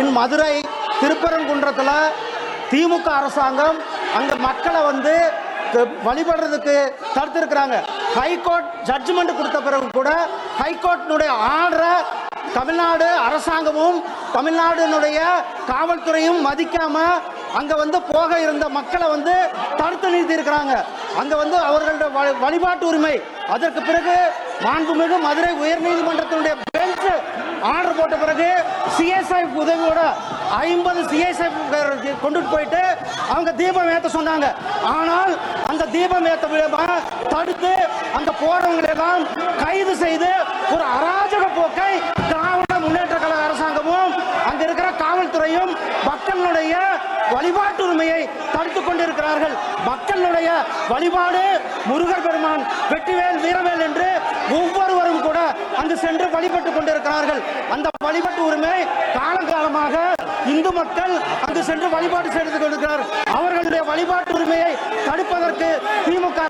மதுரை திருப்பரங்குன்றத்தில் திமுக அரசாங்கம் அங்க மக்களை வழிபடுறதுக்கு தடுத்திருக்கிறாங்க. ஹைகோர்ட் ஜட்ஜ்மெண்ட் கொடுத்த பிறகு கூட ஹைகோர்ட்டினுடைய ஆர்டரை தமிழ்நாடு அரசாங்கமும் தமிழ்நாடுனுடைய காவல்துறையும் மதிக்காம அங்க போக இருந்த மக்களை தடுத்து நிறுத்தி இருக்கிறாங்க. அங்க அவர்களுடைய வழிபாட்டு உரிமை. அதற்கு பிறகு மாண்புமிகு மதுரை உயர்நீதிமன்றத்தினுடைய பெஞ்ச் ஆர்டர் போட்ட பிறகு சிஎஸ்ஐ உதவியோட 50 சிஎஸ்ஐ கொண்டுட்டு போயிட்டு அவங்க தீபம் ஏற்ற சொன்னாங்க. ஆனால் அந்த தீபம் ஏற்ற தடுத்து அங்க போறவங்களை எல்லாம் கைது செய்து ஒரு அராஜக போக்கை திராவிட முன்னேற்ற கழக அரசாங்கமும் அங்க இருக்கிற காவல்துறையும் மக்களுடைய வழிபாட்டு உரிமையை தடுத்துக் கொண்டிருக்கிறார்கள். மக்களுடைய வழிபாடு முருகர் பெருமான், வெற்றிவேல், வீரவேல் என்று ஒவ்வொருவரும் கூட அங்கு சென்று வழிபட்டுக் கொண்டிருக்கிறார்கள். அந்த வழிபாட்டு உரிமை காலங்காலமாக இந்து மக்கள் அங்கு சென்று வழிபாடு செய்து கொண்டிருக்கிறார். அவர்களுடைய வழிபாட்டு உரிமையை தடுப்பதற்கு திமுக